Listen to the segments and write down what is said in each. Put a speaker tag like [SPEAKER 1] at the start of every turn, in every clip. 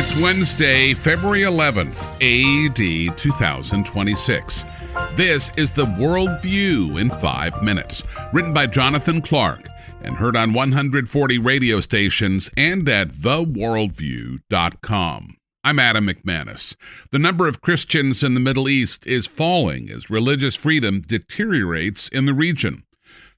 [SPEAKER 1] It's Wednesday, February 11th, AD 2026. This is the Worldview in 5 minutes, written by Jonathan Clark and heard on 140 radio stations and at theworldview.com. I'm Adam McManus. The number of Christians in the Middle East is falling as religious freedom deteriorates in the region.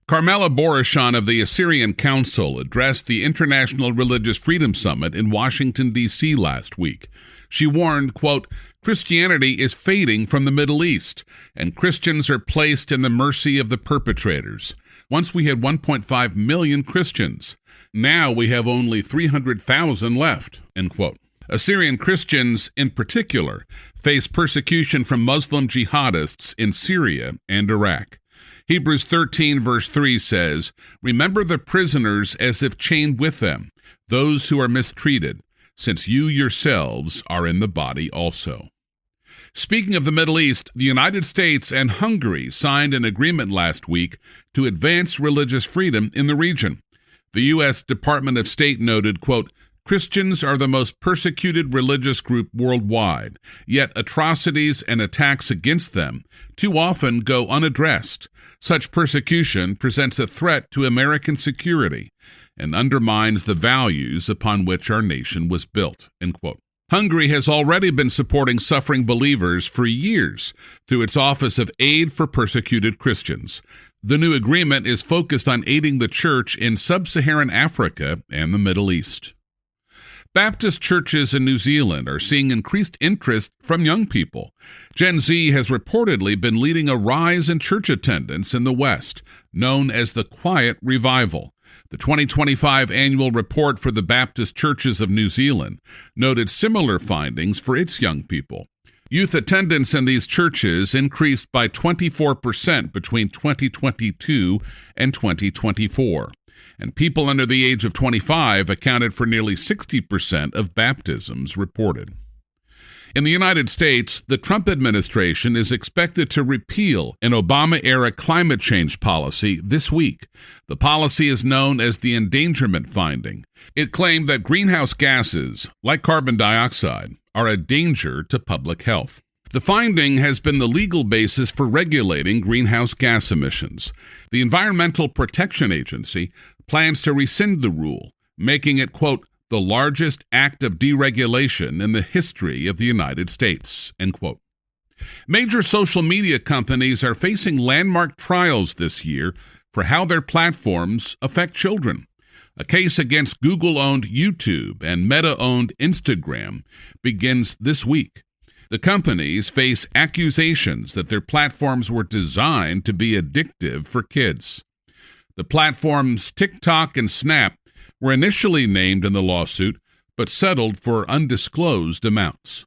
[SPEAKER 1] Carmela Borachon of the Assyrian Council addressed the International Religious Freedom Summit in Washington, D.C. last week. She warned, quote, Christianity is fading from the Middle East, and Christians are placed in the mercy of the perpetrators. Once we had 1.5 million Christians. Now we have only 300,000 left, end quote. Assyrian Christians, in particular, face persecution from Muslim jihadists in Syria and Iraq. Hebrews 13, verse 3 says, Remember the prisoners as if chained with them, those who are mistreated, since you yourselves are in the body also. Speaking of the Middle East, the United States and Hungary signed an agreement last week to advance religious freedom in the region. The U.S. Department of State noted, quote, Christians are the most persecuted religious group worldwide, yet atrocities and attacks against them too often go unaddressed. Such persecution presents a threat to American security and undermines the values upon which our nation was built, end quote. Hungary has already been supporting suffering believers for years through its Office of Aid for Persecuted Christians. The new agreement is focused on aiding the church in sub-Saharan Africa and the Middle East. Baptist churches in New Zealand are seeing increased interest from young people. Gen Z has reportedly been leading a rise in church attendance in the West, known as the Quiet Revival. The 2025 annual report for the Baptist Churches of New Zealand noted similar findings for its young people. Youth attendance in these churches increased by 24% between 2022 and 2024. And people under the age of 25 accounted for nearly 60% of baptisms reported. In the United States, the Trump administration is expected to repeal an Obama-era climate change policy this week. The policy is known as the endangerment finding. It claimed that greenhouse gases, like carbon dioxide, are a danger to public health. The finding has been the legal basis for regulating greenhouse gas emissions. The Environmental Protection Agency plans to rescind the rule, making it, quote, the largest act of deregulation in the history of the United States, end quote. Major social media companies are facing landmark trials this year for how their platforms affect children. A case against Google-owned YouTube and Meta-owned Instagram begins this week. The companies face accusations that their platforms were designed to be addictive for kids. The platforms TikTok and Snap were initially named in the lawsuit, but settled for undisclosed amounts.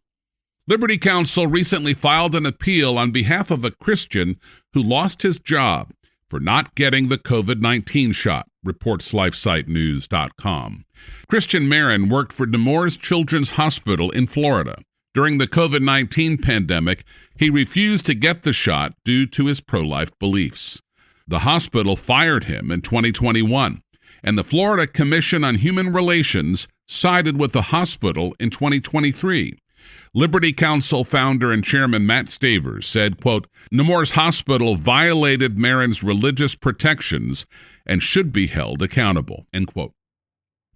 [SPEAKER 1] Liberty Counsel recently filed an appeal on behalf of a Christian who lost his job for not getting the COVID-19 shot, reports LifeSiteNews.com. Christian Marin worked for Nemours Children's Hospital in Florida. During the COVID-19 pandemic, he refused to get the shot due to his pro-life beliefs. The hospital fired him in 2021, and the Florida Commission on Human Relations sided with the hospital in 2023. Liberty Counsel founder and chairman Matt Stavers said, quote, Nemours Hospital violated Marin's religious protections and should be held accountable, end quote.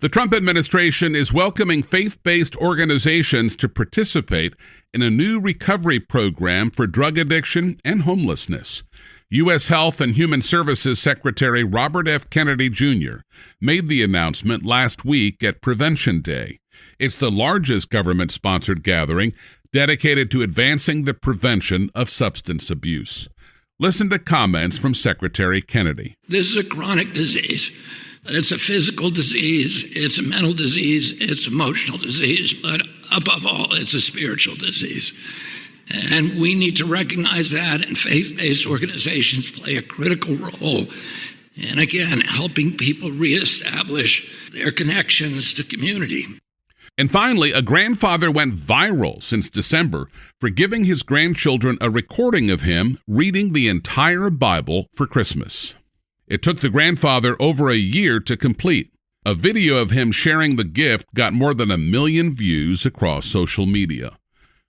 [SPEAKER 1] The Trump administration is welcoming faith-based organizations to participate in a new recovery program for drug addiction and homelessness. U.S. Health and Human Services Secretary Robert F. Kennedy Jr. made the announcement last week at Prevention Day. It's the largest government-sponsored gathering dedicated to advancing the prevention of substance abuse. Listen to comments from Secretary Kennedy.
[SPEAKER 2] This is a chronic disease. It's a physical disease, it's a mental disease, it's an emotional disease, but above all, it's a spiritual disease. And we need to recognize that, and faith-based organizations play a critical role in, again, helping people reestablish their connections to community.
[SPEAKER 1] And finally, a grandfather went viral since December for giving his grandchildren a recording of him reading the entire Bible for Christmas. It took the grandfather over a year to complete. A video of him sharing the gift got more than 1 million views across social media.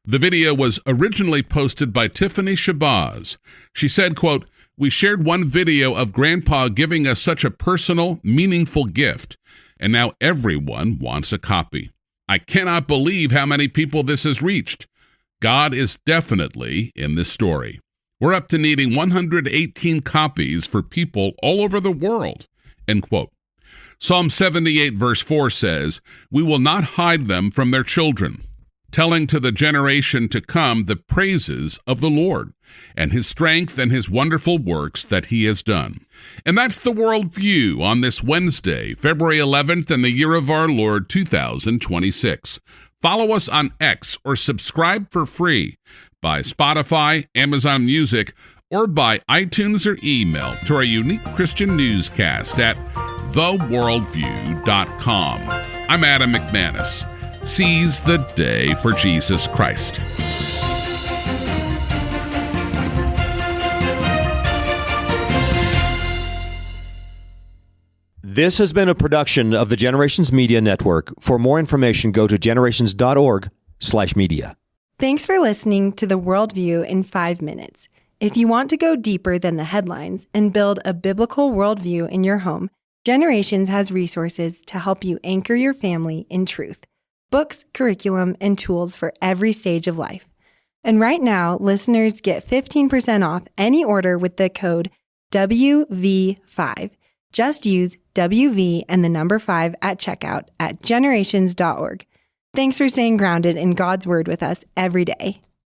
[SPEAKER 1] The video was originally posted by Tiffany Shabazz. She said, quote, "We shared one video of Grandpa giving us such a personal, meaningful gift, and now everyone wants a copy. I cannot believe how many people this has reached. God is definitely in this story. We're up to needing 118 copies for people all over the world," end quote. Psalm 78 verse 4 says, "We will not hide them from their children, telling to the generation to come the praises of the Lord and his strength and his wonderful works that he has done." And that's the Worldview on this Wednesday, February 11th, in the year of our Lord 2026. Follow us on X or subscribe for free by Spotify, Amazon Music, or by iTunes or email to our unique Christian newscast at theworldview.com. I'm Adam McManus. Seize the day for Jesus Christ.
[SPEAKER 3] This has been a production of the Generations Media Network. For more information, go to generations.org/media.
[SPEAKER 4] Thanks for listening to The Worldview in 5 minutes. If you want to go deeper than the headlines and build a biblical worldview in your home, Generations has resources to help you anchor your family in truth. Books, curriculum, and tools for every stage of life. And right now, listeners get 15% off any order with the code WV5. Just use WV and the number 5 at checkout at generations.org. Thanks for staying grounded in God's Word with us every day.